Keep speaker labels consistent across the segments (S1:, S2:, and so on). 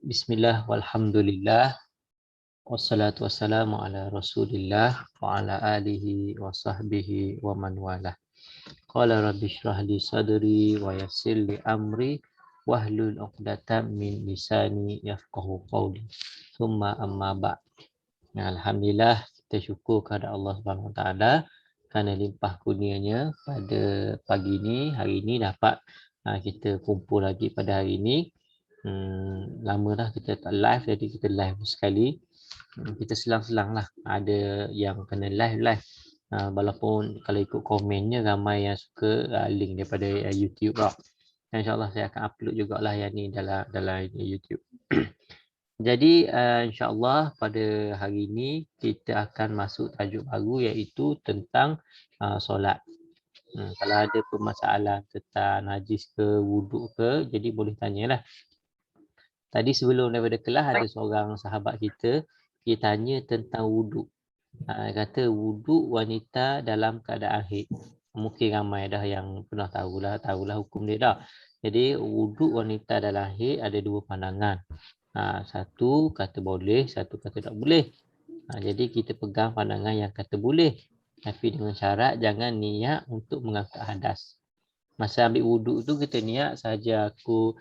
S1: Bismillah walhamdulillah wassalatu wassalamu ala Rasulillah wa ala alihi wa sahbihi wa man walah. Qala rabbi shrah li sadri wa yassir li amri wahlul 'uqdatam min lisani yafqahu qawli. Tsumma amma ba'd. Alhamdulillah, kita syukur kepada Allah Subhanahu wa taala kerana limpah kurnianya pada pagi ini, hari ini dapat kita kumpul lagi pada hari ini. Lama dah kita tak live, jadi kita live sekali. Kita selang-selang lah, ada yang kena live. Walaupun kalau ikut komennya ramai yang suka link daripada YouTube lah. InsyaAllah saya akan upload jugalah yang ni dalam YouTube. Jadi insyaAllah pada hari ini kita akan masuk tajuk baru, iaitu tentang solat. Kalau ada permasalahan tentang najis ke, wuduk ke, jadi boleh tanyalah. Tadi sebelum daripada kelas ada seorang sahabat kita, dia tanya tentang wuduk. Kata wuduk wanita dalam keadaan haid. Mungkin ramai dah yang pernah tahulah hukum dia dah. Jadi wuduk wanita dalam haid ada dua pandangan. Satu kata boleh, satu kata tak boleh. Jadi kita pegang pandangan yang kata boleh. Tapi dengan syarat jangan niat untuk mengangkat hadas. Masa ambil wuduk tu kita niat saja aku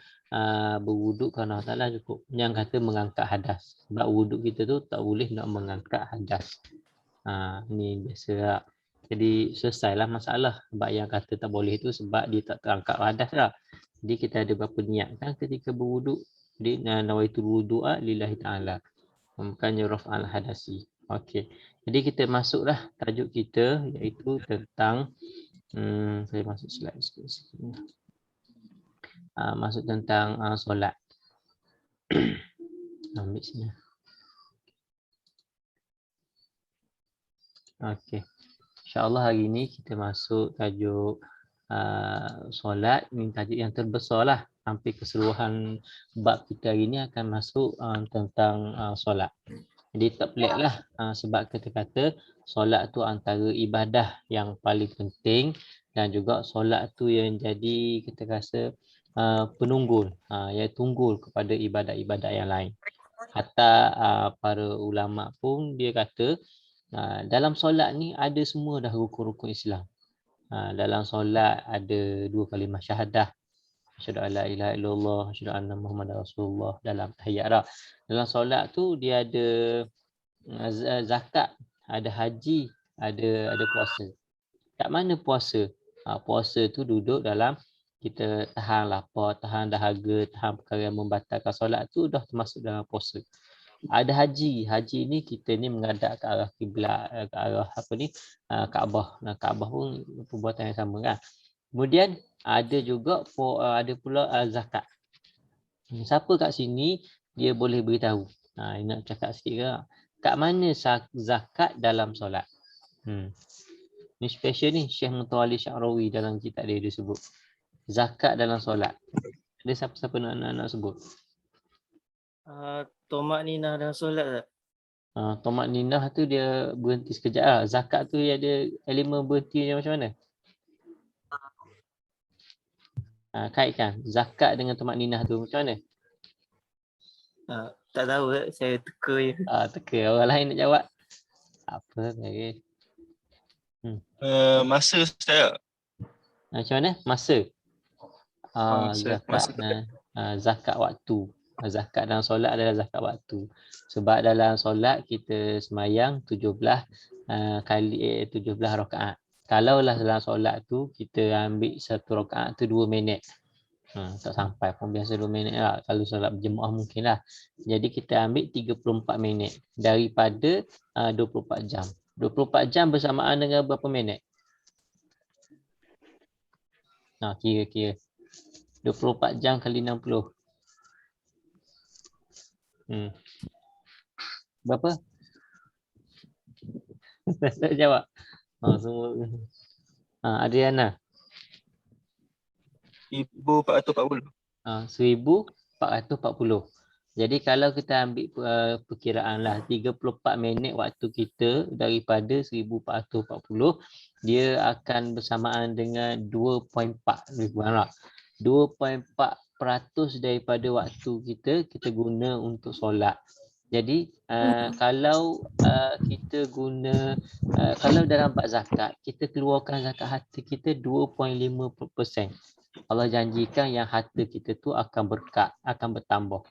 S1: berwuduk kerana Allah Ta'ala cukup. Yang kata mengangkat hadas. Sebab wuduk kita tu tak boleh nak mengangkat hadas. Ni biasa lah. Jadi selesailah masalah. Sebab yang kata tak boleh tu sebab dia tak terangkat hadas lah. Jadi kita ada berapa niat kan ketika berwuduk. Di nawaitul wudu'a lillahi ta'ala. Bukannya raf'al hadasi. Okey. Jadi kita masuklah tajuk kita, iaitu tentang saya masuk slide sikit. Masuk tentang solat. Ambil sini. Okey. InsyaAllah hari ini kita masuk tajuk solat. Ini tajuk yang terbesar lah. Hampir keseluruhan bab kita hari ini akan masuk tentang solat. Jadi tak pelik lah sebab kita kata solat tu antara ibadah yang paling penting dan juga solat tu yang jadi kita rasa penunggul, yang tunggul kepada ibadah-ibadah yang lain. Hatta para ulama pun dia kata dalam solat ni ada semua dah rukun-rukun Islam. Dalam solat ada dua kalimah syahadah. Asyhadu an la ilaha illallah, asyhadu anna Muhammadar Rasulullah dalam tahiyat dah. Dalam solat tu dia ada zakat, ada haji, ada puasa. Kat mana puasa? Puasa tu duduk dalam kita tahan lapar, tahan dahaga, tahan perkara yang membatalkan solat tu dah termasuk dalam puasa. Ada haji. Haji ni kita ni menghadap ke arah kiblat, ke arah Kaabah. Kaabah pun perbuatan yang sama kan. Kemudian ada juga ada pula zakat. Siapa kat sini dia boleh beritahu. Nak cakap sikit ke? Kat mana zakat dalam solat? Ni special ni, Syekh Mutawalli Sya'rawi dalam kitab dia sebut. Zakat dalam solat. Ada siapa-siapa nak sebut?
S2: Tomak ninah dalam solat tak?
S1: Tomak ninah tu dia berhenti sekejap lah. Zakat tu dia ada elemen berhenti macam mana? Kaitkan zakat dengan tomak ninah tu macam mana?
S2: Tak tahu tak, saya teka je.
S1: Teka, orang lain nak jawab. Apa lagi?
S3: Masa Ustaz.
S1: Macam mana? Masa. Zakat waktu. Zakat dalam solat adalah zakat waktu. Sebab dalam solat kita semayang 17 rakaat. Kalaulah dalam solat tu kita ambil satu rakaat tu 2 minit. Tak sampai pun, biasa 2 minit lah. Kalau solat berjemaah mungkin lah. Jadi kita ambil 34 minit daripada 24 jam. 24 jam bersamaan dengan berapa minit? Kira-kira 24 jam kali 60. Berapa? Tak jawab. Semua. Adriana.
S3: 1440.
S1: 1440. Jadi kalau kita ambil perkiraan lah 34 minit waktu kita daripada 1440, dia akan bersamaan dengan 2.4 lebih kurang lah. 2.4 daripada waktu kita guna untuk solat. Jadi kalau kita guna kalau dalam bab zakat, kita keluarkan zakat harta kita 2.5%. Allah janjikan yang harta kita tu akan berkat, akan bertambah.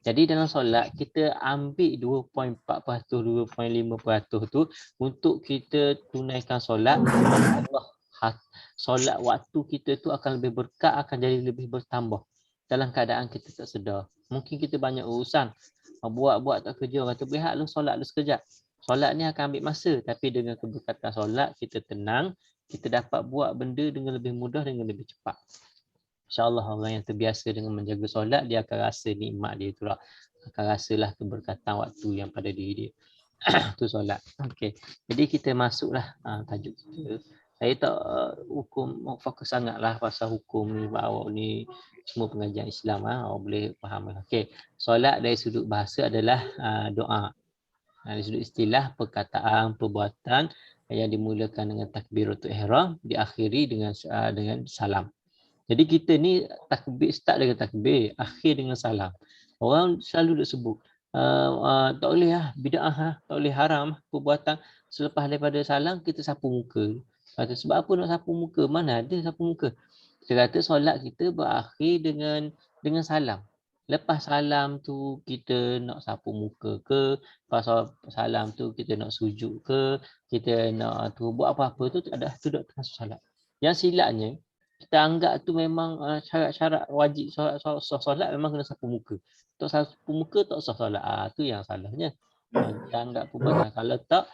S1: Jadi dalam solat kita ambil 2.4%, 2.5% tu untuk kita tunaikan solat. Allah solat waktu kita tu akan lebih berkat, akan jadi lebih bertambah. Dalam keadaan kita tak sedar. Mungkin kita banyak urusan. Buat tak kerja, kata berehat lu solat lu sekejap. Solat ni akan ambil masa, tapi dengan keberkatan solat kita tenang, kita dapat buat benda dengan lebih mudah, dengan lebih cepat. InsyaAllah orang yang terbiasa dengan menjaga solat, dia akan rasa nikmat dia tu lah. Akan rasalah keberkatan waktu yang pada diri dia. Tu solat. Okey. Jadi kita masuklah tajuk kita. Saya tak fokus sangatlah pasal hukum ni, awak ni semua pengajian Islam, awak boleh faham. Okey. Solat dari sudut bahasa adalah doa. Dari sudut istilah, perkataan, perbuatan yang dimulakan dengan takbiratul ihram, diakhiri dengan salam. Jadi kita ni takbir, start dengan takbir, akhir dengan salam. Orang selalu duk sebut, tak boleh bid'ah, tak boleh haram perbuatan selepas daripada salam kita sapu muka. Kata sebab apa nak sapu muka? Mana ada sapu muka? Kita kata solat kita berakhir dengan salam. Lepas salam tu kita nak sapu muka ke, lepas salam tu kita nak sujud ke, kita nak buat apa-apa tu ada tu dak termasuk salat. Yang silapnya kita anggap tu memang syarat-syarat wajib solat memang kena sapu muka. Tak sapu muka tak sah solat. Tu yang salahnya. Kita anggap perbuatan. Kalau tak,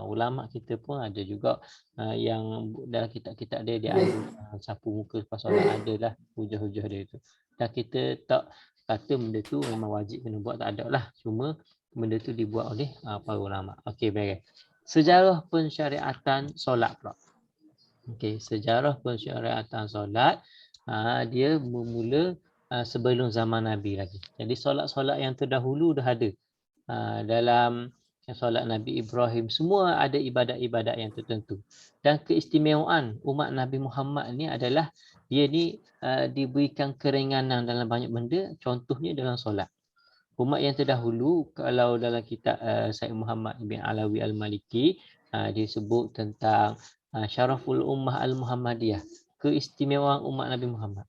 S1: ulama kita pun ada juga yang dalam kitab-kitab dia ada sapu muka lepas solat, adalah hujah-hujah dia tu. Dan kita tak kata benda tu memang wajib kena buat, tak ada lah. Cuma benda tu dibuat oleh para ulama. Okey, baik. Sejarah pensyariatan solat pula. Okey, sejarah pensyariatan solat dia bermula sebelum zaman Nabi lagi. Jadi solat-solat yang terdahulu dah ada. Dalam solat Nabi Ibrahim semua ada ibadat-ibadat yang tertentu. Dan keistimewaan umat Nabi Muhammad ni adalah dia ni diberikan keringanan dalam banyak benda, contohnya dalam solat. Umat yang terdahulu, kalau dalam kitab Said Muhammad bin Alawi Al-Maliki, dia sebut tentang Syaraful Ummah Al-Muhammadiyah, keistimewaan umat Nabi Muhammad.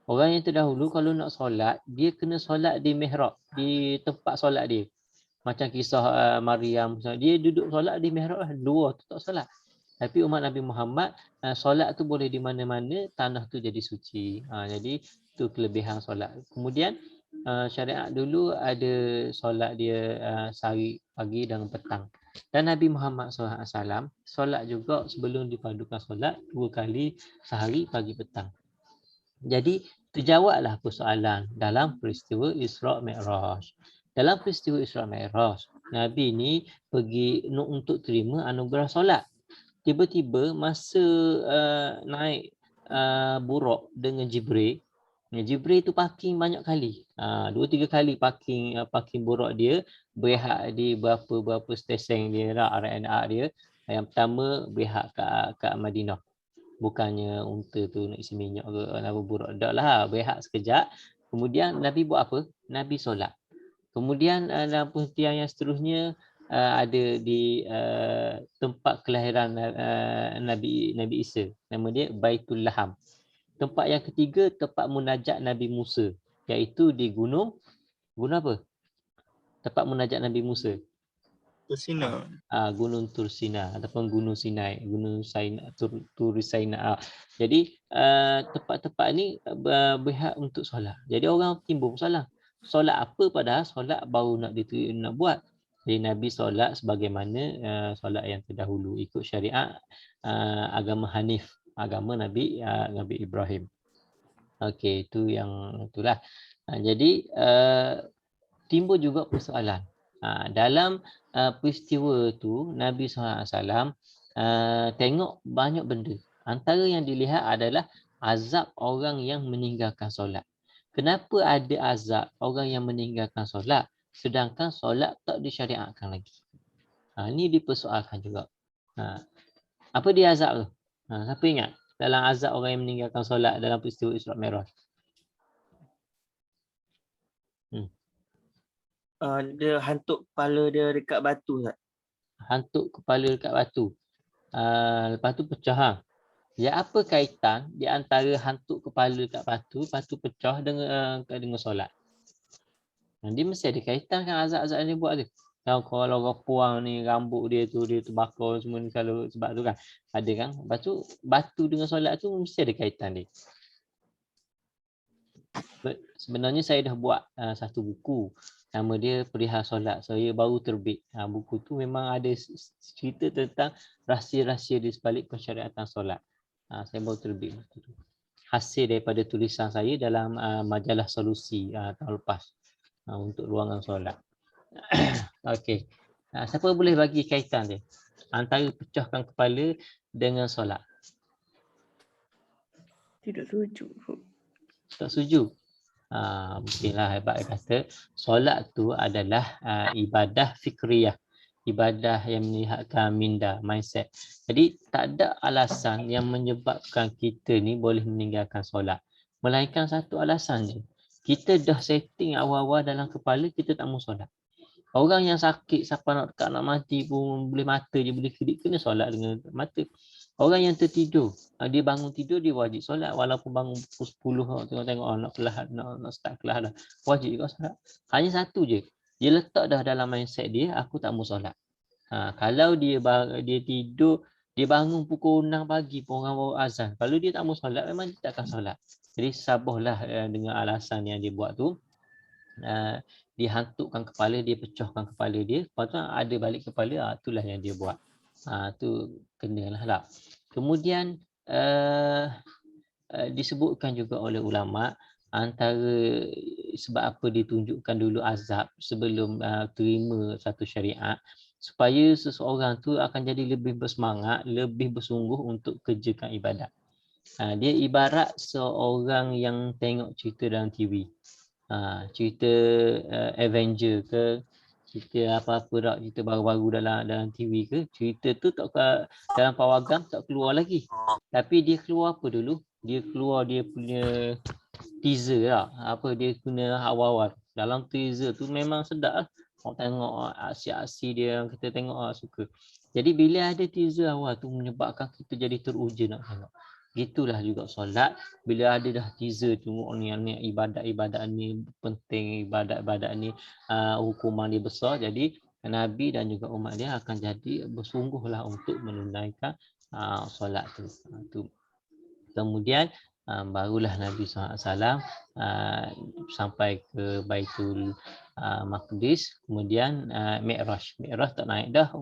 S1: Orang yang terdahulu kalau nak solat, dia kena solat di mihrab, di tempat solat dia. Macam kisah Maryam, dia duduk solat di mihrab, luar tu tak solat. Tapi umat Nabi Muhammad, solat tu boleh di mana-mana, tanah tu jadi suci. Jadi tu kelebihan solat. Kemudian syariat dulu ada solat dia sehari pagi dan petang. Dan Nabi Muhammad SAW solat juga sebelum dipadukan solat 2 kali sehari pagi petang. Jadi terjawablah persoalan dalam peristiwa Isra' Mi'raj. Dalam peristiwa Isra' Mi'raj, Nabi ni pergi untuk terima anugerah solat. Tiba-tiba masa naik buraq dengan Jibril, Jibril tu parking banyak kali. 2-3 kali parking buraq dia, berehat di berapa stesen dia lah, RNA dia. Yang pertama berehat kat Madinah. Bukannya unta tu nak isi minyak ke apa buraq, dak lah, berehat sekejap. Kemudian Nabi buat apa? Nabi solat. Kemudian dalam perhentian yang seterusnya ada di tempat kelahiran Nabi Isa. Nama dia Baitul Laham. Tempat yang ketiga, tempat munajat Nabi Musa, iaitu di gunung apa? Tempat munajat Nabi Musa.
S3: Tursina.
S1: Gunung Tursina ataupun Gunung Sinai, Gunung Turisina. Jadi tempat-tempat ni berhak untuk solat. Jadi orang timbul salah. Solat apa padahal solat baru nak buat. Jadi Nabi solat sebagaimana solat yang terdahulu ikut syariat agama Hanif, agama Nabi Ibrahim. Okey, itu yang itulah. Jadi timbul juga persoalan. Dalam peristiwa tu Nabi SAW tengok banyak benda. Antara yang dilihat adalah azab orang yang meninggalkan solat. Kenapa ada azab orang yang meninggalkan solat sedangkan solat tak disyariatkan lagi? Ini dipersoalkan juga. Apa dia azab tu? Siapa ingat? Dalam azab orang yang meninggalkan solat dalam peristiwa Isra' Mi'raj.
S2: Dia hantuk kepala dia dekat batu tak?
S1: Hantuk kepala dekat batu. Lepas tu pecah. Ha. Ya, apa kaitan di antara hantuk kepala dekat batu, lepas tu pecah dengan solat? Dia mesti ada kaitan kan azab-azab yang dia buat tu. Kalau orang puang ni rambut dia terbakar semua ni kalau sebab tu kan. Ada kan. Lepas tu batu dengan solat tu mesti ada kaitan dia. Sebenarnya saya dah buat satu buku. Nama dia Perihal Solat. Saya baru terbit. Buku tu memang ada cerita tentang rahsia-rahsia di sebalik pensyariatan solat. Saya baru terbit buku tu. Hasil daripada tulisan saya dalam majalah Solusi tahun lepas untuk ruangan solat. Okey. Siapa boleh bagi kaitan dia antara pecahkan kepala dengan solat?
S4: Tidak setuju.
S1: Tak setuju? Mungkinlah hebat kata solat tu adalah ibadah fikriyah, ibadah yang melihatkan minda, mindset. Jadi tak ada alasan yang menyebabkan kita ni boleh meninggalkan solat, melainkan satu alasan je. Kita dah setting awal-awal dalam kepala kita tak mau solat. Orang yang sakit sampai nak mati pun boleh mata je, boleh kedip, kena solat dengan mata. Orang yang tertidur, dia bangun tidur dia wajib solat walaupun bangun pukul 10 tengok-tengok nak kelas nak start kelas dah. Wajib juga solat. Hanya satu je. Dia letak dah dalam mindset dia, aku tak mau solat. Kalau dia tidur, dia bangun pukul 6 pagi pun orang bawa azan. Kalau dia tak mau solat, memang dia tak akan solat. Jadi sabarlah dengan alasan yang dia buat tu. Dia hantukkan kepala, dia pecahkan kepala dia, lepas tu ada balik kepala, itulah yang dia buat. Tu kenalah lah. Kemudian disebutkan juga oleh ulama antara sebab apa ditunjukkan dulu azab sebelum terima satu syariat, supaya seseorang tu akan jadi lebih bersemangat, lebih bersungguh untuk kerjakan ibadat. Dia ibarat seorang yang tengok cerita dalam TV. Cerita Avenger ke, cerita apa-apa tak, cerita baru-baru dalam TV ke, cerita tu tak dalam pawagam tak keluar lagi. Tapi dia keluar apa dulu? Dia keluar dia punya teaser lah. Dia punya awal-awal. Dalam teaser tu memang sedap lah. Orang tengok aksi-aksi dia, kita tengok suka. Jadi bila ada teaser awal tu menyebabkan kita jadi teruja nak tengok. Gitulah juga solat. Bila ada dah teaser tu, ni ibadat-ibadat ni penting, ibadat-ibadat ni hukuman dia besar. Jadi Nabi dan juga umat dia akan jadi bersungguhlah untuk menunaikan solat tu. Kemudian barulah Nabi SAW sampai ke Baitul Maqdis, kemudian Mi'raj. Mi'raj tak naik dah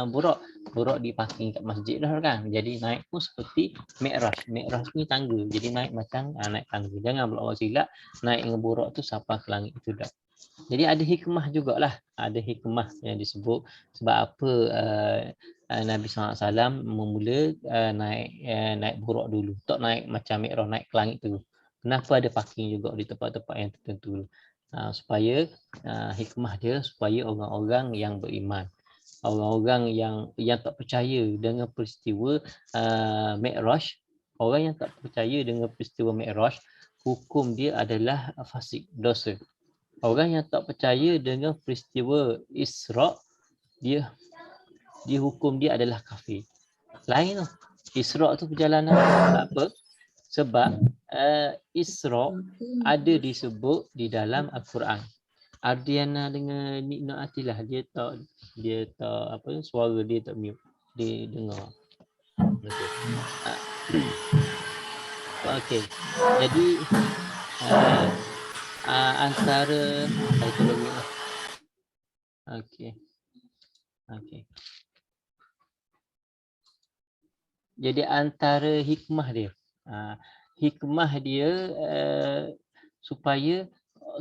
S1: Buraq. Buraq di parking kat masjid dah kan. Jadi naik pun seperti Mi'raj. Mi'raj ni tangga. Jadi naik macam naik tangga. Jangan pula orang silap naik dengan Buraq tu sampai ke langit tu dah. Jadi ada hikmah jugalah. Ada hikmah yang disebut sebab apa Nabi SAW memula naik Buraq dulu. Tak naik macam Mi'raj, naik ke langit tu. Kenapa ada parking juga di tempat-tempat yang tertentu? Supaya hikmah dia supaya orang-orang yang beriman, orang-orang yang tak percaya dengan peristiwa Mi'raj, orang yang tak percaya dengan peristiwa Mi'raj, hukum dia adalah fasik, dosa. Orang yang tak percaya dengan peristiwa Isra, dia hukum dia adalah kafir. Lain tu. Isra tu perjalanan apa? Sebab Isra ada disebut di dalam Al-Quran. Ardiana dengan Nikna Atilah dia tak suara dia tak mute. Dia dengar. Okey. Jadi antara saya tolong ni. Okey. Jadi antara hikmah dia. Hikmah dia supaya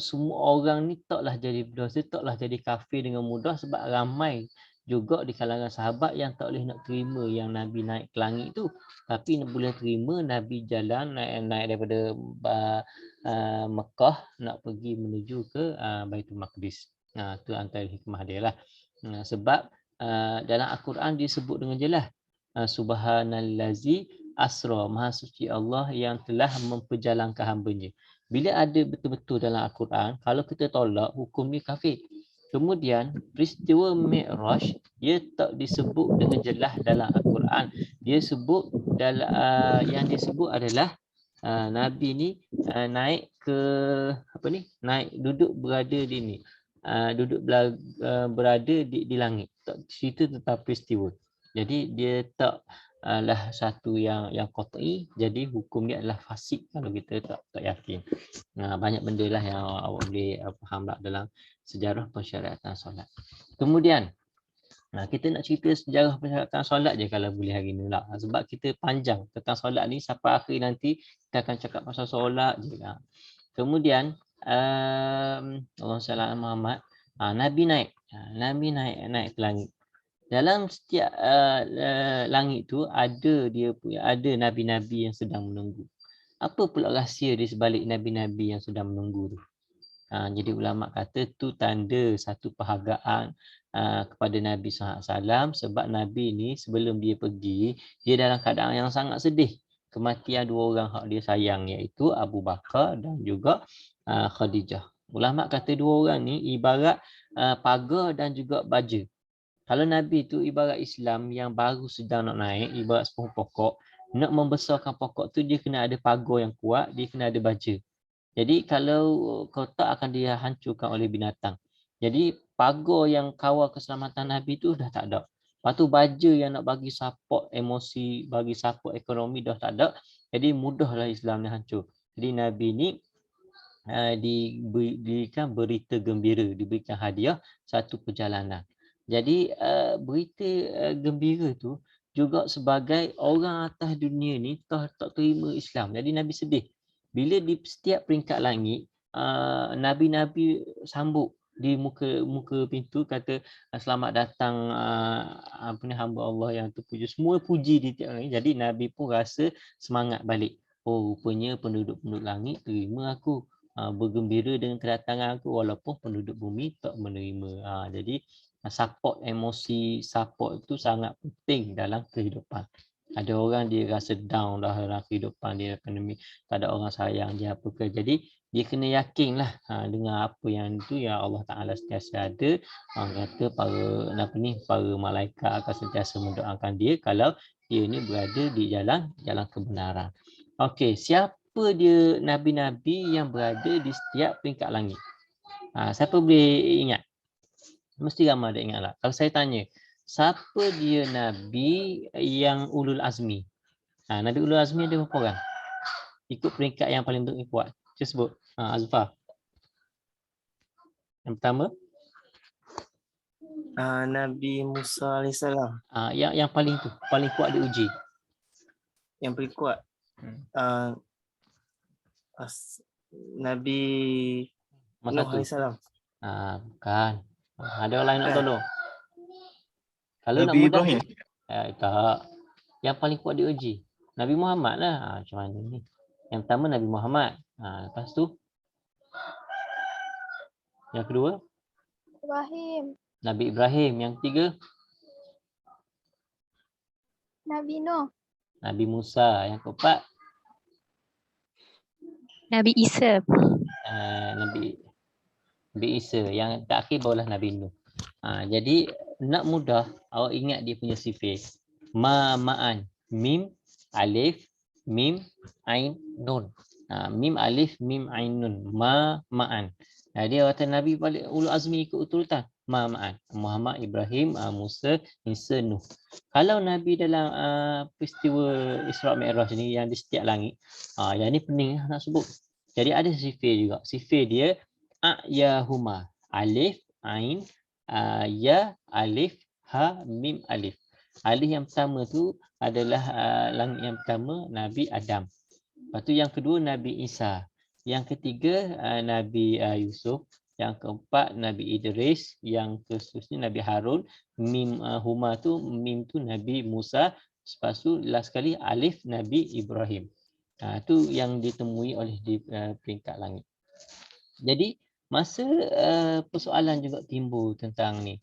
S1: semua orang ni taklah jadi berdosa, taklah jadi kafir dengan mudah, sebab ramai juga di kalangan sahabat yang tak boleh nak terima yang Nabi naik ke langit tu. Tapi boleh terima Nabi jalan naik daripada Mekah nak pergi menuju ke Baitul Maqdis. Tu antara hikmah dia lah. Sebab dalam Al-Quran disebut dengan jelas Subhanallazi asra, maha suci Allah yang telah memperjalankan hamba-Nya. Bila ada betul-betul dalam Al-Quran, kalau kita tolak, hukum ni kafir. Kemudian peristiwa Mi'raj dia tak disebut dengan jelas dalam Al-Quran. Dia sebut dalam yang disebut adalah Nabi ni naik ke apa ni? Naik duduk berada di ni. Berada di langit. Tak cerita tentang peristiwa. Jadi dia tak lah satu yang qat'i, jadi hukum dia adalah fasik kalau kita tak yakin. Banyak benda lah yang awak boleh faham lah dalam sejarah pensyariatan solat. Kemudian kita nak cerita sejarah pensyariatan solat je kalau boleh hari ni lah. Sebab kita panjang tentang solat ni, sampai akhir nanti kita akan cakap pasal solat je lah. Kemudian Allahumma salli ala Muhammad, Nabi naik ke langit. Dalam setiap langit tu ada nabi-nabi yang sedang menunggu. Apa pula rahsia di sebalik nabi-nabi yang sedang menunggu tu? Jadi ulama kata tu tanda satu perhargaan kepada Nabi SAW, sebab Nabi ni sebelum dia pergi, dia dalam keadaan yang sangat sedih. Kematian dua orang hak dia sayang, iaitu Abu Bakar dan juga Khadijah. Ulama kata dua orang ni ibarat pagar dan juga baja. Kalau Nabi tu ibarat Islam yang baru sedang nak naik, ibarat sebuah pokok. Nak membesarkan pokok tu dia kena ada pagar yang kuat, dia kena ada baja. Jadi kalau kau tak, akan dia hancurkan oleh binatang. Jadi pagar yang kawal keselamatan Nabi tu dah tak ada. Lepas tu baja yang nak bagi support emosi, bagi support ekonomi dah tak ada. Jadi mudahlah Islam ni hancur. Jadi Nabi ni diberikan berita gembira, diberikan hadiah satu perjalanan. Jadi berita gembira tu juga sebagai orang atas dunia ni tak terima Islam. Jadi Nabi sedih. Bila di setiap peringkat langit, Nabi-Nabi sambut di muka pintu, kata selamat datang hamba Allah yang terpuji. Semua puji di tiap langit. Jadi Nabi pun rasa semangat balik. Oh, rupanya penduduk-penduduk langit terima aku. Bergembira dengan kedatangan aku walaupun penduduk bumi tak menerima. Jadi support emosi, support itu sangat penting dalam kehidupan. Ada orang dia rasa down dah dalam kehidupan dia, pandemik, tak ada orang sayang dia apa ke. Jadi dia kena yakinlah dengan apa yang itu yang Allah Taala sentiasa ada. Orang kata para malaikat akan sentiasa mendoakan dia kalau dia ni berada di jalan kebenaran. Okey, siapa dia nabi-nabi yang berada di setiap peringkat langit? Siapa boleh ingat? Mesti ramai ada ingat lah. Kalau saya tanya, siapa dia nabi yang ulul azmi? Nabi ulul azmi ada berapa orang? Ikut peringkat yang paling kuat. Cuba sebut. Azfar. Yang pertama?
S2: Nabi Musa AS.
S1: Yang paling kuat diuji.
S2: Yang paling kuat. Nabi Nuh AS.
S1: Bukan. Ada orang lain nak tolong. Kalau
S3: Nabi
S1: nak mudah,
S3: Ibrahim.
S1: Tak. Yang paling kuat diuji. Nabi Muhammad lah. Macam mana ni? Yang pertama Nabi Muhammad. Lepas tu? Yang kedua?
S4: Ibrahim.
S1: Nabi Ibrahim. Yang ketiga?
S4: Nabi Nuh.
S1: Nabi Musa. Yang keempat?
S5: Nabi Isa.
S1: Nabi Isa. Yang terakhir barulah Nabi Nuh. Jadi nak mudah, awak ingat dia punya sifat. Ma'an. Mim, alif, mim, ain, nun. Mim, alif, mim, ain, nun. Ma'an. Dia kata Nabi balik ulul azmi ikut urutan. Ma'an. Muhammad, Ibrahim, Musa, Isa, Nuh. Kalau Nabi dalam peristiwa Isra' Mi'raj ni yang di setiap langit, yang ni pening nak sebut. Jadi ada sifat juga. Sifat dia A'yahuma. Alif, ain, ya, alif, ha, mim, alif. Alif yang pertama tu adalah langit yang pertama Nabi Adam. Lepas tu yang kedua Nabi Isa. Yang ketiga Nabi Yusuf. Yang keempat Nabi Idris. Yang keseterusnya Nabi Harun. Mim huma tu, mim tu Nabi Musa. Lepas tu last sekali alif Nabi Ibrahim. Itu yang ditemui oleh di peringkat langit. Jadi masa persoalan juga timbul tentang ni.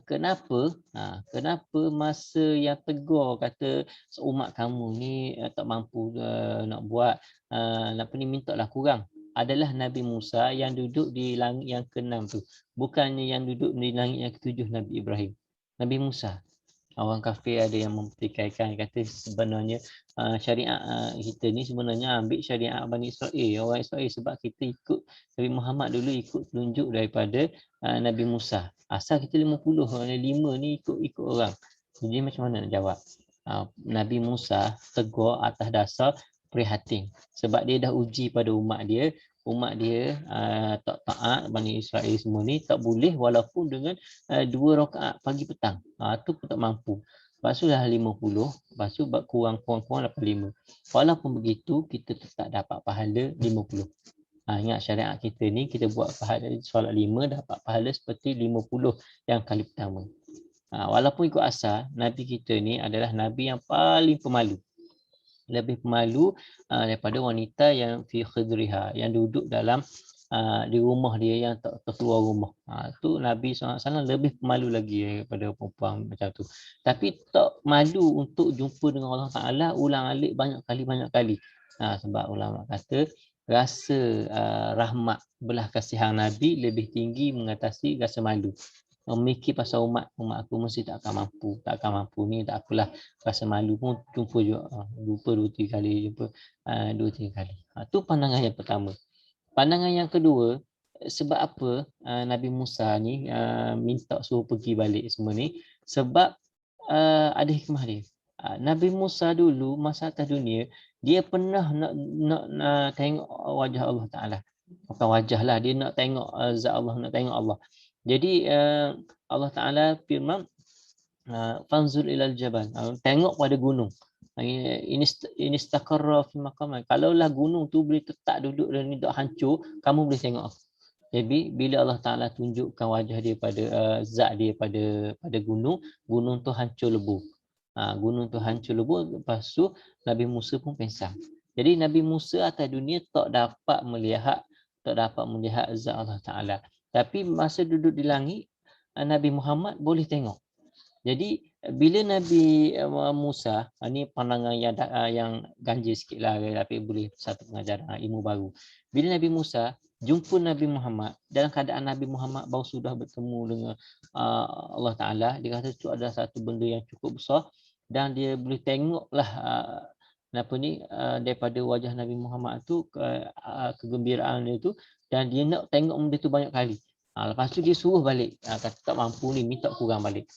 S1: Kenapa masa yang tegur kata seumat kamu ni tak mampu nak buat mintalah kurang. adalah Nabi Musa yang duduk di langit yang ke-6 tu. Bukannya yang duduk di langit yang ke-7 Nabi Ibrahim. Nabi Musa. Orang kafir ada yang mempertikaikan, kata sebenarnya syariat kita ni sebenarnya ambil syariat Bani Israel, orang Israel, sebab kita ikut Nabi Muhammad dulu ikut tunjuk daripada Nabi Musa. Asal kita 50, 5 ni ikut orang. Jadi macam mana nak jawab? Nabi Musa tegur atas dasar prihatin sebab dia dah uji pada umat dia tak taat, Bani Israel semua ni tak boleh walaupun dengan 2 rakaat pagi petang. Tu pun tak mampu. Lepas tu dah 50, lepas tu kurang 85. Walaupun begitu kita tetap dapat pahala 50. Ingat syariat kita ni, kita buat pahala solat 5 dapat pahala seperti 50 yang kali pertama. Walaupun ikut asal, Nabi kita ni adalah Nabi yang paling pemalu. Lebih pemalu daripada wanita yang fi khidriha, yang duduk dalam di rumah dia yang tak keluar rumah. Tu Nabi SAW lebih pemalu lagi daripada perempuan macam tu. Tapi tak malu untuk jumpa dengan Allah Ta'ala ulang-alik banyak kali. Sebab ulama kata rasa rahmat belah kasihan Nabi lebih tinggi mengatasi rasa malu. Memikir pasal umat aku mesti tak akan mampu ni, tak apalah, rasa malu pun jumpa juga, lupa 2-3 kali jumpa 2-3 kali. Tu pandangan yang pertama. Pandangan yang kedua, sebab apa Nabi Musa ni minta suruh pergi balik semua ni, sebab ada hikmah dia. Nabi Musa dulu masa atas dunia, dia pernah nak tengok wajah Allah Ta'ala. Bukan wajah lah, dia nak tengok zat Allah, nak tengok Allah. Jadi Allah Ta'ala firman, fanzur ilal jabal, tengok pada gunung. Ini istaqarra fi maqam. Kalaulah gunung tu boleh tetap duduk dan tidak hancur, kamu boleh tengok aku. Jadi bila Allah Ta'ala tunjukkan wajah dia pada zat dia pada gunung tu hancur lebur. Gunung tu hancur lebur, lepas tu Nabi Musa pun pingsan. Jadi Nabi Musa atas dunia tak dapat melihat zat Allah Ta'ala. Tapi masa duduk di langit, Nabi Muhammad boleh tengok. Jadi bila Nabi Musa, ni pandangan yang ganjil sikit lah, tapi boleh satu pengajaran ilmu baru. Bila Nabi Musa jumpa Nabi Muhammad, dalam keadaan Nabi Muhammad baru sudah bertemu dengan Allah Ta'ala, dia kata itu adalah satu benda yang cukup besar dan dia boleh tengoklah daripada wajah Nabi Muhammad tu kegembiraan dia tu, dan dia nak tengok benda tu banyak kali. Lepas tu dia suruh balik, kata tak mampu ni, minta kurang balik.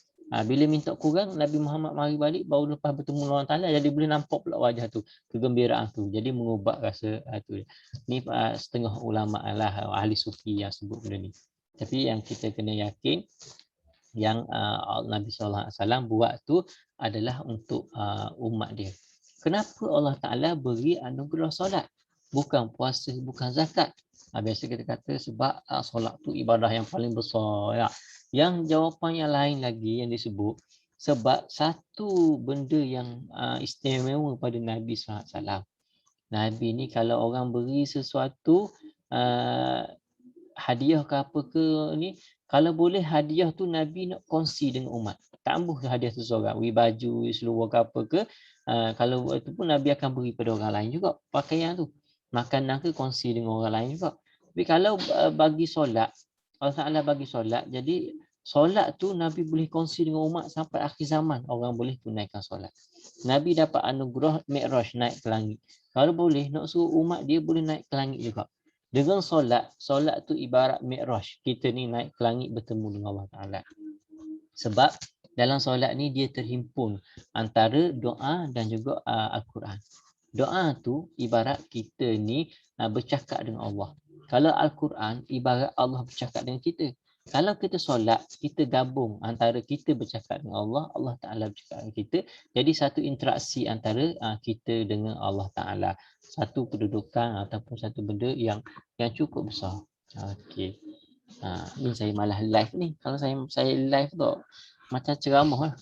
S1: Bila minta kurang, Nabi Muhammad mari balik, baru lepas bertemu Allah Ta'ala, jadi boleh nampak pula wajah tu, kegembiraan tu, jadi mengubah rasa tu. Ni setengah ulama lah, ahli sufi yang sebut benda ni. Tapi yang kita kena yakin, yang Nabi SAW buat tu adalah untuk umat dia. Kenapa Allah Ta'ala beri anugerah solat? Bukan puasa, bukan zakat. Biasa kita kata sebab solat tu ibadah yang paling besar. Ya. Yang jawapan yang lain lagi yang disebut, sebab satu benda yang istimewa pada Nabi SAW. Nabi ni kalau orang beri sesuatu, hadiah ke apa ke ni, kalau boleh hadiah tu Nabi nak kongsi dengan umat. Tak ambuh hadiah tu seorang, baju, seluar ke apa ke. Kalau itu pun Nabi akan beri pada orang lain juga pakaian tu. Makanan ke kongsi dengan orang lain juga. Tapi kalau bagi solat, Allah Ta'ala bagi solat, jadi solat tu Nabi boleh kongsi dengan umat sampai akhir zaman. Orang boleh tunaikan solat. Nabi dapat anugerah Mi'raj, naik ke langit. Kalau boleh, nak suruh umat dia boleh naik ke langit juga. Dengan solat tu ibarat Mi'raj. Kita ni naik ke langit bertemu dengan Allah Ta'ala. Sebab dalam solat ni dia terhimpun antara doa dan juga Al-Quran. Doa tu ibarat kita ni bercakap dengan Allah. Kalau Al-Quran ibarat Allah bercakap dengan kita. Kalau kita solat, kita gabung antara kita bercakap dengan Allah, Allah Ta'ala bercakap dengan kita. Jadi satu interaksi antara kita dengan Allah Ta'ala. Satu kedudukan ataupun satu benda yang cukup besar. Okey. Ni saya malah live ni. Kalau saya live tu macam ceramah lah.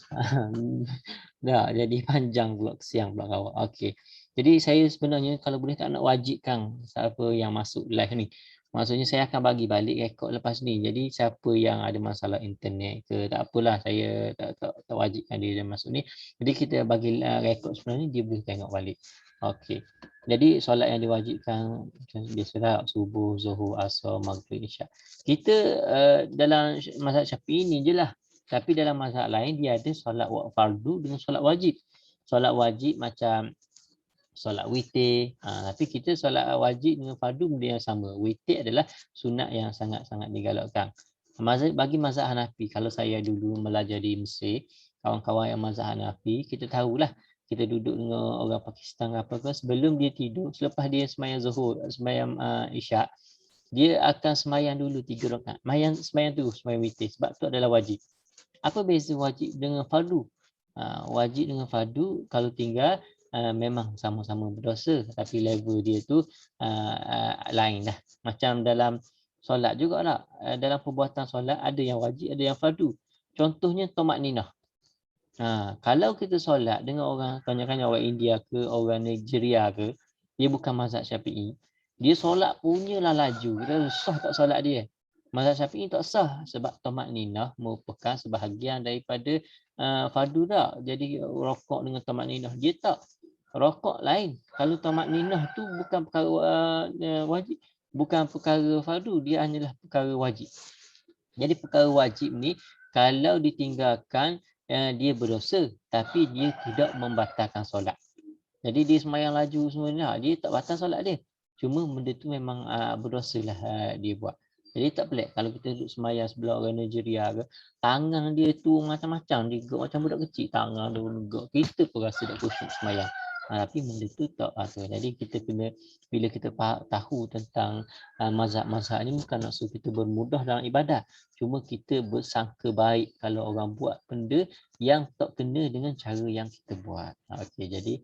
S1: Dah jadi panjang pula, kesian pula kawan. Okey. Jadi saya sebenarnya kalau boleh tak nak wajibkan siapa yang masuk live ni. Maksudnya saya akan bagi balik rekod lepas ni. Jadi siapa yang ada masalah internet ke, tak apalah, saya tak wajibkan dia masuk ni. Jadi kita bagi rekod sebenarnya, dia boleh tengok balik. Okey. Jadi solat yang diwajibkan biasalah subuh, zuhur, asar, maghrib, isyak. Kita dalam mazhab Syafi'i ni je lah. Tapi dalam mazhab lain dia ada solat fardu dengan solat wajib. Solat wajib macam solat witir. Tapi kita solat wajib dengan fardu benda yang sama. Witir adalah sunat yang sangat-sangat digalakkan. Bagi mazhab Hanafi, kalau saya dulu belajar di Mesir, kawan-kawan yang mazhab Hanafi, kita tahulah kita duduk dengan orang Pakistan apa ke, sebelum dia tidur, selepas dia sembahyang zuhur, sembahyang isyak, dia akan sembahyang dulu 3 rakaat. Sembahyang tu sembahyang witir sebab tu adalah wajib. Apa beza wajib dengan fardu? Wajib dengan fardu kalau tinggal memang sama-sama berdosa, tapi level dia tu lain dah. Macam dalam solat jugalah, dalam perbuatan solat ada yang wajib, ada yang fardu. Contohnya tomak ninah. Kalau kita solat dengan orang, kebanyakan orang India ke, orang Nigeria ke, dia bukan mazhab Syafi'i. Dia solat punyalah laju. Kita sah tak solat dia. Mazhab Syafi'i tak sah sebab tomak ninah merupakan sebahagian daripada fardu tak. Jadi rokok dengan tomak ninah, dia tak. Rokok lain. Kalau tomak ninah tu bukan perkara wajib, bukan perkara fardu, dia hanyalah perkara wajib. Jadi perkara wajib ni kalau ditinggalkan dia berdosa, tapi dia tidak membatalkan solat. Jadi dia sembahyang laju semuanya, dia tak batal solat dia. Cuma benda tu memang berdosa lah dia buat. Jadi tak pelik kalau kita duduk sembahyang sebelah orang Nigeria ke, tangan dia tu macam-macam, dia gerak macam budak kecil, tangan dia gerak. Kita pun rasa tak khusyuk sembahyang. Tapi benda tu tak apa. Jadi kita kena, bila kita tahu tentang mazhab-mazhab ni, bukan nak suruh kita bermudah dalam ibadat. Cuma kita bersangka baik kalau orang buat benda yang tak kena dengan cara yang kita buat. Okey, jadi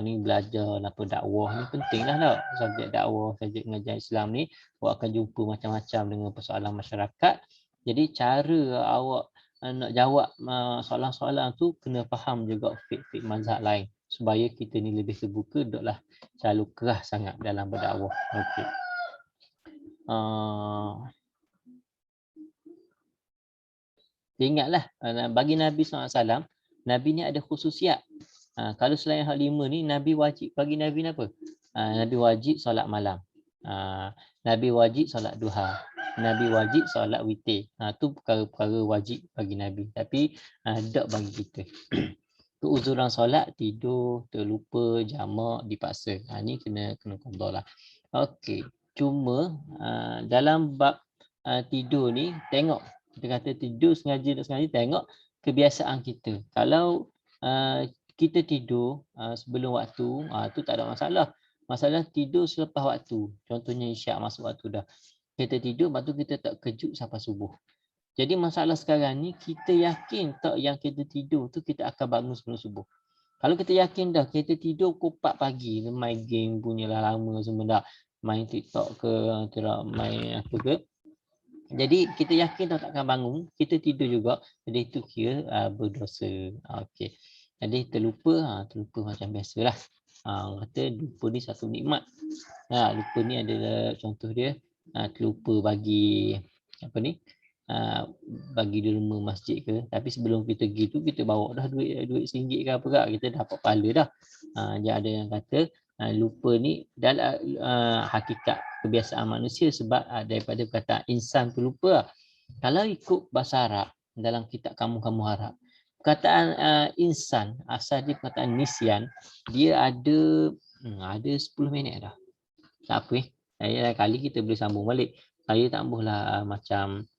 S1: ni belajar apa dakwah ni pentinglah tak. Subjek dakwah, subjek pengajian Islam ni awak akan jumpa macam-macam dengan persoalan masyarakat. Jadi cara awak nak jawab soalan-soalan tu kena faham juga fiqh mazhab lain supaya kita ni lebih terbuka, taklah selalu keras sangat dalam berdakwah. Okey. Ingatlah bagi Nabi SAW, Nabi ni ada khususiat. Kalau selain hal 5 ni, Nabi wajib, bagi Nabi ni apa? Nabi wajib solat malam. Nabi wajib solat duha. Nabi wajib solat witir. Tu perkara-perkara wajib bagi Nabi. Tapi tak bagi kita. Keuzuran solat, tidur, terlupa, jamak, dipaksa. Ni kena qada lah. Okey. Cuma dalam bab tidur ni, tengok. Kita kata tidur sengaja tak sengaja, tengok kebiasaan kita. Kalau kita tidur sebelum waktu, tu tak ada masalah. Masalah tidur selepas waktu. Contohnya isyak masuk waktu dah. Kita tidur, lepas tu kita tak kejut sampai subuh. Jadi masalah sekarang ni, kita yakin tak yang kita tidur tu kita akan bangun sebelum subuh. Kalau kita yakin dah, kita tidur pukul 4 pagi, main game punyalah lama semua dah. Main TikTok ke, main apa ke. Jadi kita yakin tak akan bangun, kita tidur juga. Jadi itu kira berdosa. Okey. Jadi terlupa macam biasalah. Kata lupa ni satu nikmat. Lupa ni adalah contoh dia terlupa bagi apa ni? Bagi derma masjid ke, tapi sebelum kita pergi tu kita bawa dah duit RM1 ke apa ke, kita dapat pahala dah. Dia ada yang kata lupa ni dalam hakikat kebiasaan manusia sebab daripada perkataan insan tu lupa. Kalau ikut bahasa Arab dalam kitab kamu Arab, perkataan insan asal dia perkataan nisyan, dia ada 10 minit dah. Tak apa lain kali kita boleh sambung balik. Saya tambahlah macam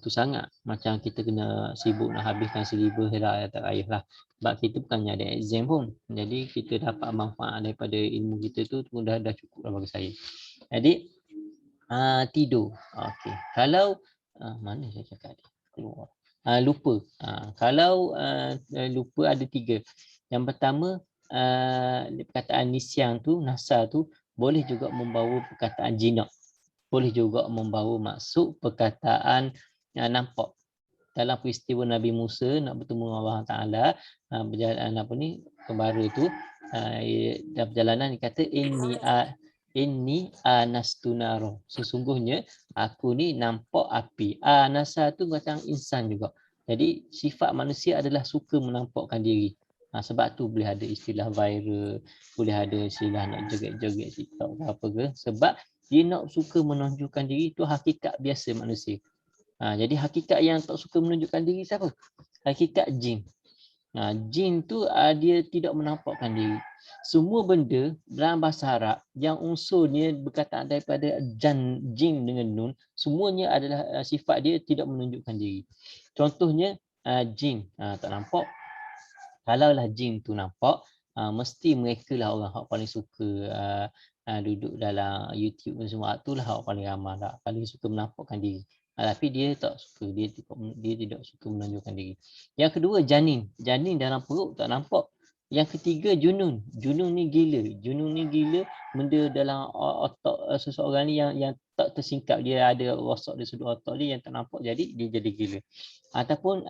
S1: tu sangat, macam kita kena sibuk nak habiskan silibus dah, tak payahlah. Sebab kita bukannya ada exam pun. Jadi kita dapat manfaat daripada ilmu kita tu dah cukup lah bagi saya. Jadi tidur. Okey. Kalau mana saya cakap dia? Keluar. Lupa. Kalau lupa ada 3. Yang pertama perkataan nisyan tu, nasa tu boleh juga membawa perkataan jinak. Boleh juga membawa maksud perkataan nampak. Dalam peristiwa Nabi Musa nak bertemu dengan Allah Ta'ala, berjalan kembara tu, dalam perjalanan dia kata inni anastu naro. Sesungguhnya aku ni nampak api. Nasa tu macam insan juga. Jadi sifat manusia adalah suka menampakkan diri. Sebab tu boleh ada istilah viral, boleh ada istilah nak joget-joget TikTok ke apa ke. Sebab dia nak suka menunjukkan diri, tu hakikat biasa manusia. Jadi hakikat yang tak suka menunjukkan diri siapa? Hakikat jin. Jin tu dia tidak menampakkan diri. Semua benda dalam bahasa Arab yang unsurnya berkataan daripada jin dengan nun, semuanya adalah sifat dia tidak menunjukkan diri. Contohnya jin tak nampak. Kalaulah jin tu nampak, mesti mereka lah orang yang paling suka duduk dalam YouTube dan semua. Itulah orang paling ramai lah, paling suka menampakkan diri. Tapi dia tak suka, dia tidak suka menunjukkan diri. Yang kedua janin. Janin dalam perut tak nampak. Yang ketiga junun. Junun ni gila. Benda dalam otak seseorang ni yang tak tersingkap. Dia ada rosak di sudut otak dia yang tak nampak, jadi dia jadi gila. Ataupun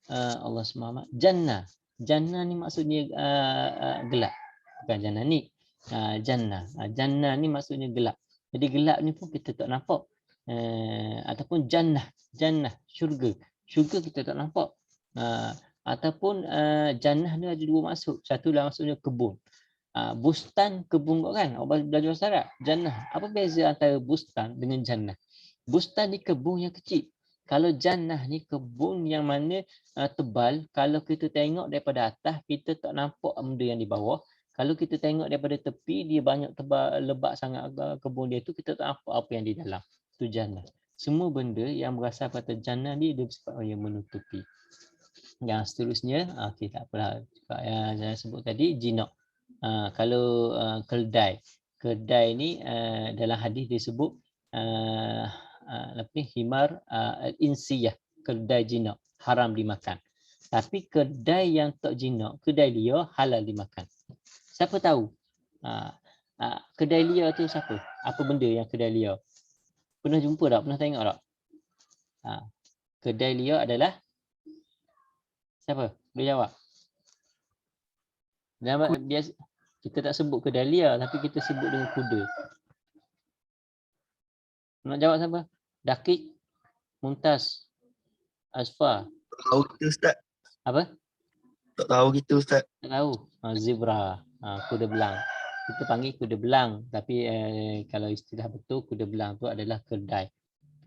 S1: Allah SWT, jannah. Jannah ni maksudnya gelap. Bukan jannah ni. Jannah. Jannah ni maksudnya gelap. Jadi gelap ni pun kita tak nampak. Ataupun jannah, syurga kita tak nampak. Ataupun jannah ni ada dua maksud. Satu lah maksudnya kebun. Bustan, kebun kan, orang belajar bahasa Arab. Jannah, apa beza antara bustan dengan jannah? Bustan ni kebun yang kecil. Kalau jannah ni kebun yang mana tebal. Kalau kita tengok daripada atas, kita tak nampak benda yang di bawah. Kalau kita tengok daripada tepi, dia banyak tebal, lebat sangat kebun dia tu, kita tak nampak apa yang di dalam. Itu jannah. Semua benda yang berasal kata jannah ni dia bersifat yang menutupi. Yang seterusnya, okey tak apalah. Yang saya sebut tadi, jinak. Kalau keldai. Keldai ni dalam hadis disebut himar insiyah. Keldai jinak. Haram dimakan. Tapi kedai yang tak jinak, kedai liar halal dimakan. Siapa tahu? Kedai liar tu siapa? Apa benda yang kedai liar? Pernah jumpa tak? Pernah tengok tak? Kedai liar adalah siapa? Boleh jawab? Biasa kita tak sebut kedai liar, tapi kita sebut dengan kuda. Nak jawab siapa? Dakik, Mumtaz, Asfar.
S3: Tak tahu kita Ustaz.
S1: Apa?
S3: Tak tahu kita Ustaz.
S1: Tak tahu. Zebra, kuda belang. Kita panggil kuda belang, tapi kalau istilah betul kuda belang tu adalah kedai.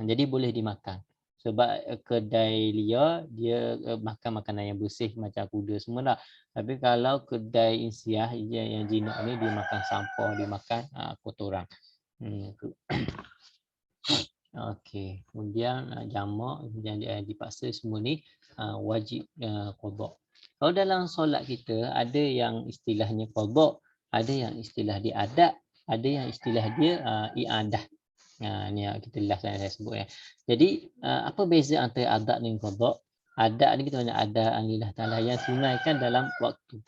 S1: Jadi boleh dimakan. Sebab kedai liar dia makan makanan yang bersih macam kuda semua lah. Tapi kalau kedai insiah yang jinak ni dia makan sampah, dia makan kotoran. Okey, kemudian jamak yang dipaksa semua ni wajib qada. Kalau dalam solat kita ada yang istilahnya qada, ada yang istilah dia adab, ada yang istilah dia i'adah. Ni kita last yang saya sebut ya. Jadi apa beza antara adab dan qada? Adab ni kita banyak adab alillah taala yang tunaikan dalam waktu.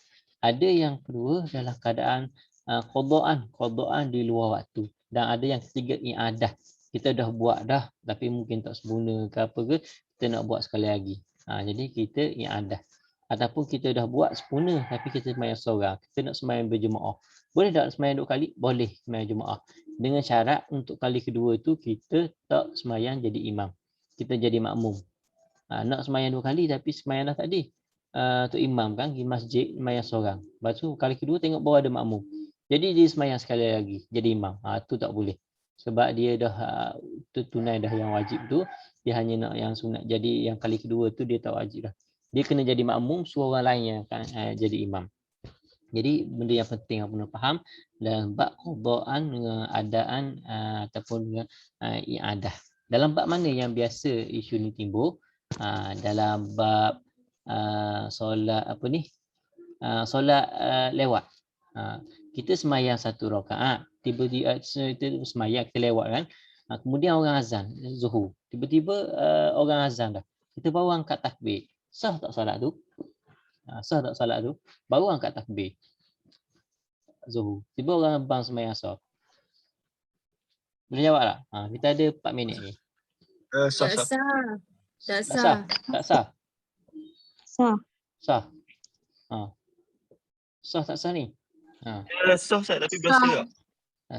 S1: Ada yang kedua dalam keadaan qadaan di luar waktu, dan ada yang ketiga i'adah. Kita dah buat dah tapi mungkin tak sempurna ke apa ke, kita nak buat sekali lagi. Jadi kita i'adah. Ataupun kita dah buat sempurna tapi kita sembahyang seorang, kita nak sembahyang berjemaah. Boleh tak sembahyang 2 kali? Boleh sembahyang jemaah. Dengan syarat untuk kali kedua tu kita tak sembahyang jadi imam. Kita jadi makmum. Nak sembahyang 2 kali tapi sembahyang dah tadi. Tu imam kan, di masjid sembahyang seorang. Lepas tu kali kedua tengok bawa ada makmum. Jadi dia sembahyang sekali lagi jadi imam. Tu tak boleh. Sebab dia dah tunai dah yang wajib tu, dia hanya nak yang sunat. Jadi yang kali kedua tu dia tak wajib dah. Dia kena jadi makmum, suruh orang lain yang akan jadi imam. Jadi benda yang penting yang perlu faham dalam bab qadaan dengan adaan ataupun dengan i'adah. Dalam bab mana yang biasa isu ni timbul? Dalam bab solat apa ni? Solat lewat. Kita sembahyang 1 rakaat, tiba-tiba kita sembahyang kita lewat kan. Kemudian orang azan zuhur. Tiba-tiba orang azan dah. Kita baru angkat takbir. Sah tak solat tu? Sah tak solat tu? Baru angkat takbir zuhur. Tiba orang bang sembahyang asar. Boleh jawab tak? Kita ada 4 minit ni.
S3: Sah.
S5: Tak sah.
S1: Tak sah? Tak sah?
S4: Sah.
S1: Sah. Sah tak sah ni?
S3: Sah Ustaz tapi berdosa tak?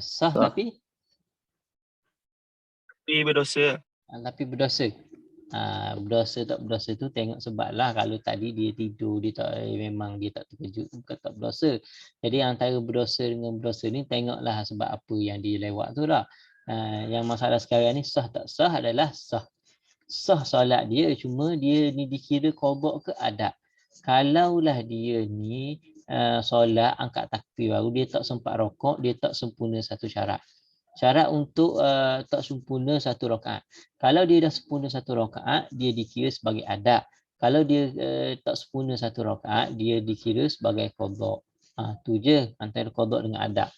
S1: Sah tapi
S3: Tapi berdosa.
S1: tapi berdosa. Berdosa tak berdosa tu tengok sebab lah. Kalau tadi dia tidur, dia tak memang dia tak terkejut, bukan tak berdosa. Jadi antara berdosa dengan berdosa ni tengoklah sebab apa yang dia lewat tu lah. Yang masalah sekarang ni sah tak sah adalah sah. Sah solat dia, cuma dia ni dikira qada ke adab. Kalaulah dia ni solat angkat takbir baru, dia tak sempat rokok, dia tak sempurna satu syarat. Syarat untuk tak sempurna satu rakaat. Kalau dia dah sempurna satu rakaat, dia dikira sebagai adab. Kalau dia tak sempurna satu rakaat, dia dikira sebagai qada. Tu je antara qada dengan adab.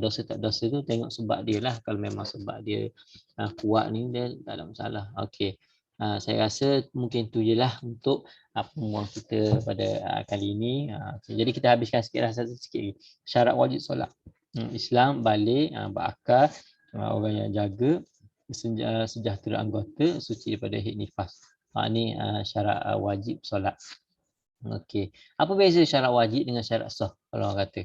S1: Dosa tak dosa tu tengok sebab dia lah. Kalau memang sebab dia kuat ni, dia tak ada masalah. Okey. Saya rasa mungkin tu je lah untuk pertemuan kita pada kali ini. Jadi kita habiskan sikit lagi. Syarat wajib solat. Islam balik, berakal, orang yang jaga, sejahtera anggota, suci daripada haid nifas. Ini syarat wajib solat. Okey. Apa beza syarat wajib dengan syarat sah kalau orang kata?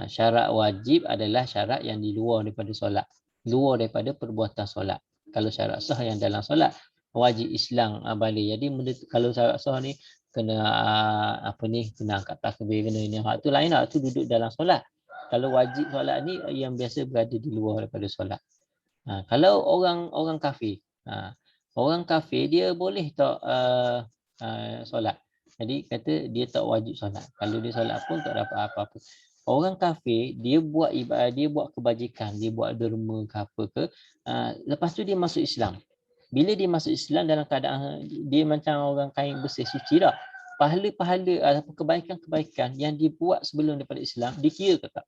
S1: Syarat wajib adalah syarat yang di luar daripada solat, luar daripada perbuatan solat. Kalau syarat sah yang dalam solat, wajib Islam balik. Jadi kalau syarat sah ni kena kena angkat takbir, kena ini, hak tu lain lah, tu duduk dalam solat. Kalau wajib solat ni yang biasa berada di luar daripada solat. Kalau orang kafir, orang kafir dia boleh tak solat. Jadi kata dia tak wajib solat. Kalau dia solat pun tak dapat apa-apa. Orang kafir dia buat ibadah, dia buat kebajikan, dia buat derma ke apa ke, lepas tu dia masuk Islam. Bila dia masuk Islam dalam keadaan dia macam orang kain bersih suci dah. Pahala-pahala atau kebaikan-kebaikan yang dibuat sebelum daripada Islam dikira ke tak?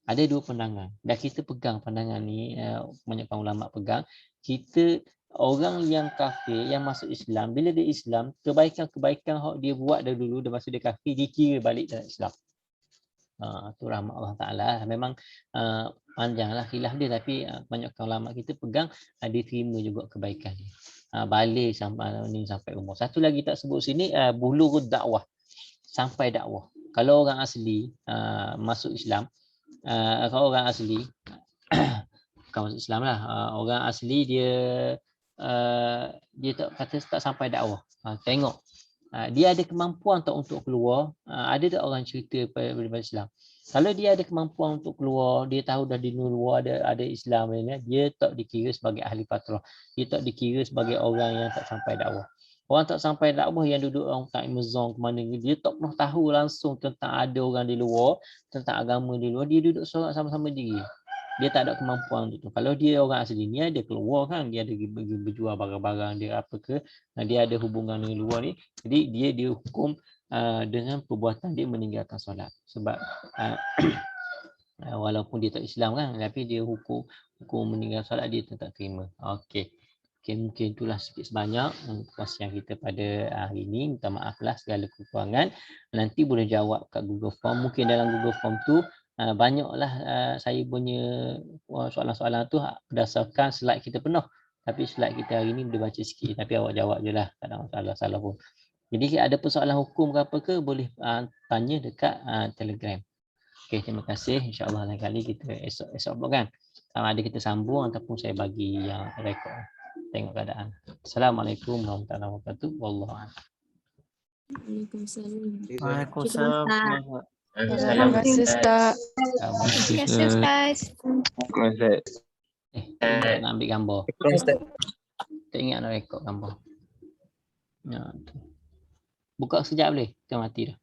S1: Ada dua pandangan. Dan kita pegang pandangan ni, kebanyakan ulama pegang. Kita orang yang kafir yang masuk Islam, bila dia Islam, kebaikan-kebaikan yang dia buat dari dulu, dia masa dia kafir, dikira balik dalam Islam. Itu rahmat Allah Ta'ala. Memang panjanglah khilaf dia, tapi kebanyakan ulama kita pegang dia terima juga kebaikan dia. Balik sampai umur. Satu lagi tak sebut sini, bulughud dakwah. Sampai dakwah. Kalau orang asli masuk Islam, kalau orang asli bukan masuk Islam lah, orang asli dia tak sampai dakwah. Tengok dia ada kemampuan tak untuk keluar. Ada tak orang cerita daripada Islam, kalau dia ada kemampuan untuk keluar, dia tahu dah di luar ada Islam ni, dia tak dikira sebagai ahli fatrah, dia tak dikira sebagai orang yang tak sampai dakwah. Orang tak sampai dakwah yang duduk orang tak mezong ke mana, dia tak pernah tahu langsung tentang ada orang di luar, tentang agama di luar, dia duduk solat sama-sama diri. Dia tak ada kemampuan untuk tu. Kalau dia orang asli ni, dia keluar kan, dia ada berjual barang-barang dia apa ke, dia ada hubungan dengan luar ni, jadi dia dihukum dengan perbuatan dia meninggalkan solat. Sebab walaupun dia tak Islam kan, tapi dia hukum meninggalkan solat, dia tetap terima. Okey. Okay, mungkin itulah sikit sebanyak perkongsian kita pada hari ini. Minta maaflah segala kekurangan. Nanti boleh jawab kat Google Form. Mungkin dalam Google Form tu banyaklah saya punya soalan-soalan tu berdasarkan slide kita penuh. Tapi slide kita hari ini boleh baca sikit. Tapi awak jawab je lah. Tak ada masalah-salah pun. Jadi ada persoalan hukum ke apa ke, boleh tanya dekat Telegram. Okay, terima kasih. InsyaAllah lain kali kita esok blog kan. Sama ada kita sambung ataupun saya bagi yang rekod. Tengok keadaan. Assalamualaikum warahmatullahi wabarakatuh. Wallahualam.
S2: Waalaikumsalam.
S4: Terima kasih Ustaz.
S1: Terima kasih
S4: Ustaz.
S1: nak ambil gambar. Tak ingat nak rekod gambar. Buka sekejap boleh? Kita mati dah.